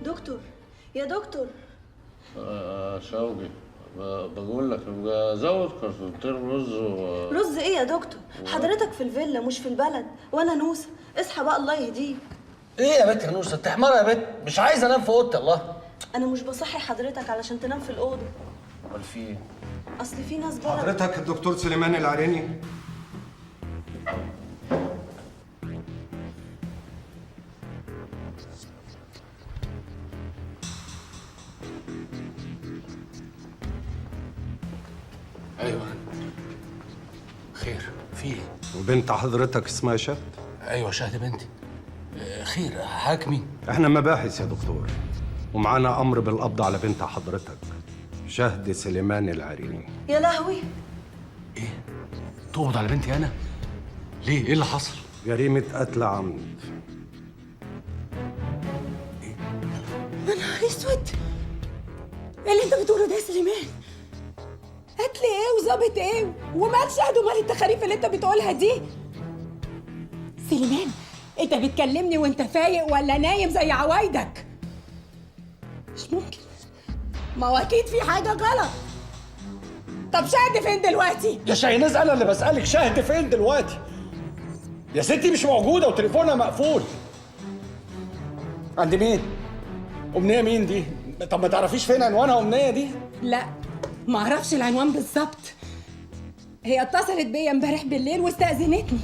دكتور، يا دكتور. شوقي، بقول لك يبقى زود كرتونتين رز رز ايه يا دكتور؟ حضرتك في الفيلا مش في البلد، وانا نوسه. اصحى بقى الله يهديك. ايه يا بنت يا نوسه؟ انت حماره يا بنت، مش عايز انام في اوضتي. الله، انا مش بصحي حضرتك علشان تنام في الاوضه. امال في ايه؟ اصل في ناس بره. حضرتك الدكتور سليمان العريني؟ ايوه خير، في ايه؟ وبنت حضرتك اسمها شهد؟ ايوه شهد بنتي. خير، حاكمي؟ احنا مباحث يا دكتور، ومعانا امر بالقبض على بنت حضرتك شهد سليمان العريني. يا لهوي، ايه؟ تقبض على بنتي انا؟ ليه؟ ايه اللي حصل؟ جريمة قتل عمد. يا نهار اسود، ايه اللي انت بتقوله ده يا سليمان؟ قتل ايه وظابط ايه ومال شهد ومال التخاريف اللي انت بتقولها دي؟ سليمان، انت بتكلمني وانت فايق ولا نايم زي عوايدك؟ مش ممكن، ما هو اكيد في حاجه غلط. طب شهد فين دلوقتي؟ يا شاهيناز انا اللي بسألك شهد فين دلوقتي؟ يا ستي مش موجودة وتليفونها مقفول. عند مين؟ أمنية مين دي؟ طب ما تعرفيش فين عنوانها أمنية دي؟ لا، ما اعرفش العنوان بالظبط. هي اتصلت بيا امبارح بالليل واستأذنتني.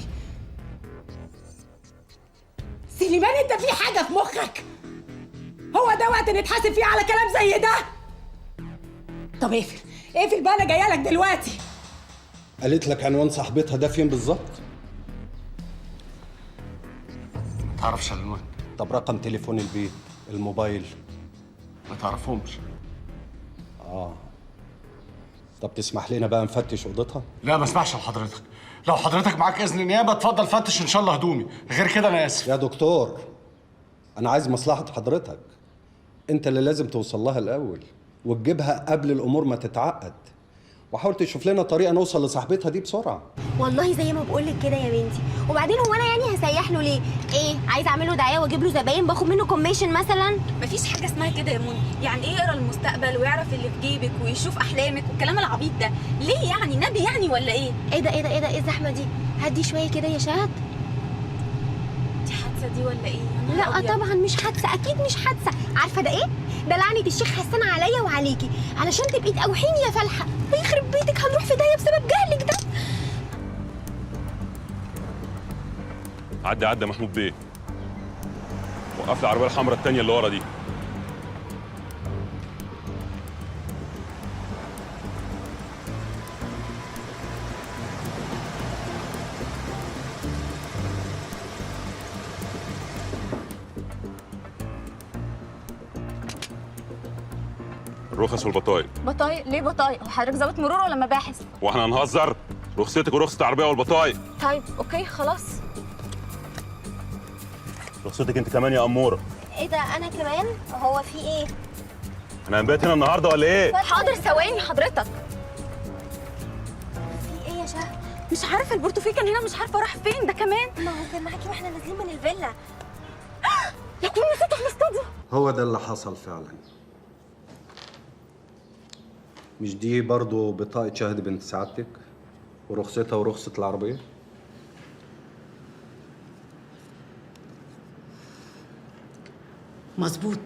سليمان، انت في حاجة في مخك؟ هو ده وقت نتحاسب فيه على كلام زي ده؟ طب اقفل بقى، انا جايه لك دلوقتي. قالت لك عنوان صاحبتها ده فين بالظبط؟ ما تعرفش العنوان؟ طب رقم تليفون البيت، الموبايل؟ ما تعرفهمش. طب تسمح لنا بقى نفتش اوضتها؟ لا ما اسمحش لحضرتك. لو حضرتك معاك إذن نيابة اتفضل فتش إن شاء الله هدومي، غير كده أنا آسف. يا دكتور، انا عايز مصلحة حضرتك، انت اللي لازم توصل لها الاول وتجيبها قبل الامور ما تتعقد، وحاول تشوف لنا طريقة نوصل لصاحبتها دي بسرعة. والله زي ما بقولك كده يا بنتي. وبعدين هو انا يعني هسيح له ليه؟ ايه، عايز اعمل له دعايه واجيب له زباين باخد منه كوميشن مثلا؟ مفيش حاجه اسمها كده يا منى. يعني ايه يقرا المستقبل ويعرف اللي في جيبك ويشوف احلامك والكلام العبيط ده؟ ليه يعني؟ نبي يعني ولا ايه؟ ايه ده ايه ده ايه ده ايه الزحمه دي؟ هدي شويه كده يا شهد. دي حادثه دي ولا ايه؟ لا طبعا مش حادثه، اكيد مش حادثه. عارفه ده ايه؟ ده لعنه الشيخ حسان عليا وعليكي علشان تبقي تقوحيني يا فالحه. ويخرب بيتك هنروح في داهيه بسبب جهلك ده. عدي يا محمود بيه، وقف لي العربيه الحمراء التانيه اللي ورا دي. الرخص والبطايق. بطايق؟ ليه بطايق؟ هو حضرتك ظابط مرور ولا مباحث؟ واحنا هنهزر؟ رخصتك ورخصه العربيه والبطايق. طيب اوكي خلاص. رخصتك انت كمان يا اموره. ايه ده انا كمان؟ هو في ايه؟ انا هنبات هنا النهارده ولا ايه؟ حاضر ثواني حضرتك. في ايه يا شهد؟ مش عارفه البورتوفيه كان هنا، مش عارفه راح فين ده كمان. ما هو كان معاكي واحنا نازلين من الفيلا. يكون نسيته في الاستوديو. هو ده اللي حصل فعلا. مش دي برضو بطاقة شهد بنت سعادتك ورخصتها ورخصة العربية؟ مظبوط،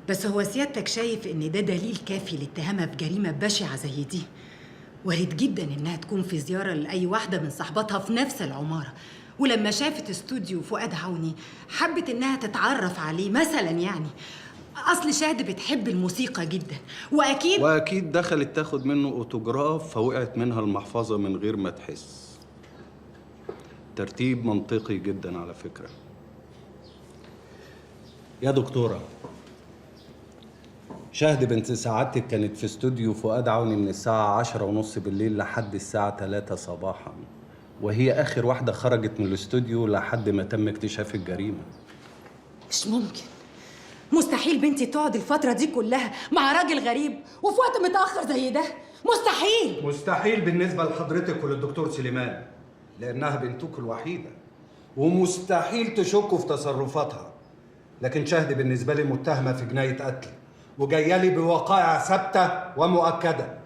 بس هو سيادتك شايف ان ده دليل كافي لاتهامها بجريمه بشعه زي دي؟ وارد جدا انها تكون في زياره لاي واحده من صحباتها في نفس العماره، ولما شافت استوديو فؤاد عوني حبت انها تتعرف عليه مثلا. يعني اصل شهد بتحب الموسيقى جدا، واكيد دخلت تاخد منه اوتوجراف فوقعت منها المحفظه من غير ما تحس. ترتيب منطقي جدا على فكره. يا دكتوره، شهد بنت سعادتك كانت في استوديو فؤاد عوني من الساعه 10:30 بالليل لحد الساعه 3 صباحا، وهي اخر واحده خرجت من الاستوديو لحد ما تم اكتشاف الجريمه. مش ممكن، مستحيل بنتي تقعد الفترة دي كلها مع راجل غريب وفي وقت متأخر زي ده. مستحيل. مستحيل بالنسبة لحضرتك وللدكتور سليمان لأنها بنتك الوحيدة، ومستحيل تشكوا في تصرفاتها لكن شهد بالنسبة لي متهمة في جناية قتل، وجاية لي بوقائع ثابتة ومؤكدة.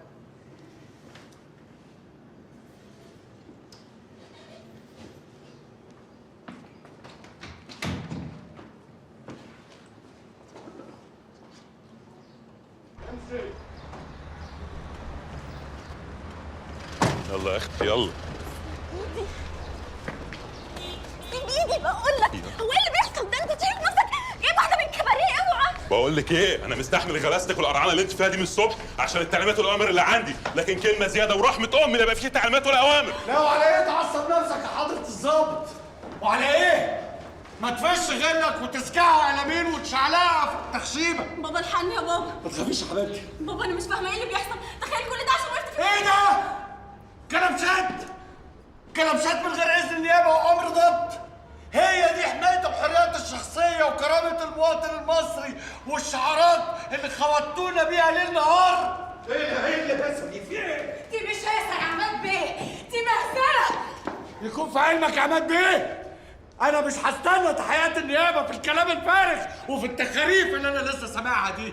يلا يا اختي يلا. سيب ايدي بقول لك. هو ايه اللي بيحصل ده؟ انت شايف نفسك جايب واحده من الكباريه؟ اوعى. بقول لك ايه، انا مستحمل غلاستك والقرعانه اللي انت فيها دي من الصبح عشان التعليمات والاوامر اللي عندي، لكن كلمه زياده ورحمه امي لا يبقى فيه تعليمات ولا اوامر. لا وعلى ايه تعصب نفسك يا حضرة الظابط؟ وعلى ايه؟ ما تفش غلك وتسكعها قلمين وتشعلقها في التخشيبه. بابا الحقني يا بابا. ما تخافيش يا حبيبتي. بابا انا مش فاهمه ايه اللي بيحصل، تخيل كل ده عشان وقفت في ايه ده؟ كلبشات كلبشات من غير اذن النيابه وامر ضبط. هي دي حمايه الحريات الشخصيه وكرامه المواطن المصري والشعارات اللي خوتونا بيها ليل نهار. ايه اللي بس دي في ايه؟ دي مش هيسة يا عماد بيه، دي مهزله. يكون في علمك يا عماد بيه، انا مش هستنى تحيات النيابه في الكلام الفارغ وفي التخاريف اللي انا لسه سامعها دي.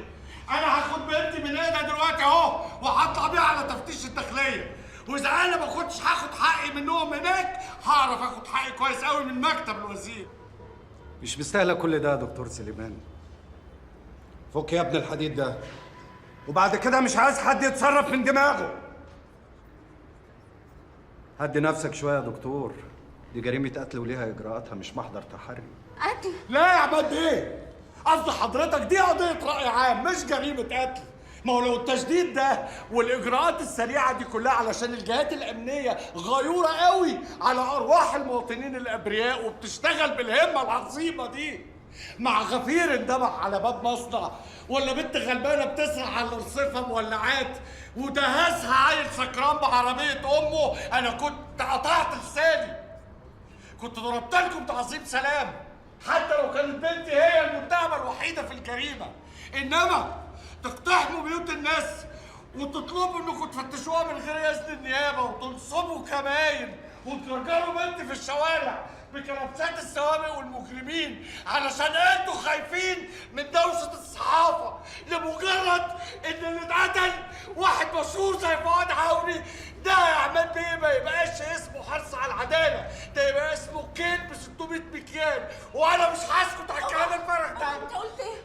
انا هاخد بنتي من ايدها دلوقتي اهو وهطلع بيها على تفتيش الداخليه، واذا انا ما كنتش هاخد حقي منهم هناك هعرف اخد حقي كويس قوي من مكتب الوزير. مش مستاهلة كل ده يا دكتور سليمان. فك يا ابن الحديد ده، وبعد كده مش عايز حد يتصرف من دماغه. هدي نفسك شوية يا دكتور، دي جريمة قتل وليها إجراءاتها مش محضر تحري. قتل؟ لا يا عماد ايه؟ قصد حضرتك دي قضية رأي عام مش جريمة قتل. ما هو لو التشديد ده والإجراءات السريعة دي كلها علشان الجهات الأمنية غيورة قوي على أرواح المواطنين الأبرياء وبتشتغل بالهمة العظيمة دي، مع غفير اندبح على باب مصنع ولا بنت غلبانة بتسرح على الرصيفة مولعات ودهسها عيل سكران بعربية أمه، أنا كنت قطعت لساني، كنت ضربت لكم تعظيم سلام حتى لو كانت بنتي هي المتهمة الوحيدة في الجريمة. إنما تقتحموا بيوت الناس وتطلبوا انكم تفتشوها من غير اذن النيابه وتنصبوا كماين وترجعوا بنتي في الشوارع بكلبشات السوابق والمجرمين علشان انتوا خايفين من دوشه الصحافه لمجرد ان اللي اتقتل واحد مشهور زي فؤاد عوني. ده يا عماد بيه ما يبقاش اسمه حرص على العداله، ده يبقى اسمه كيل ب 600 مكيال، وانا مش هسكت على الكلام الفارغ ده.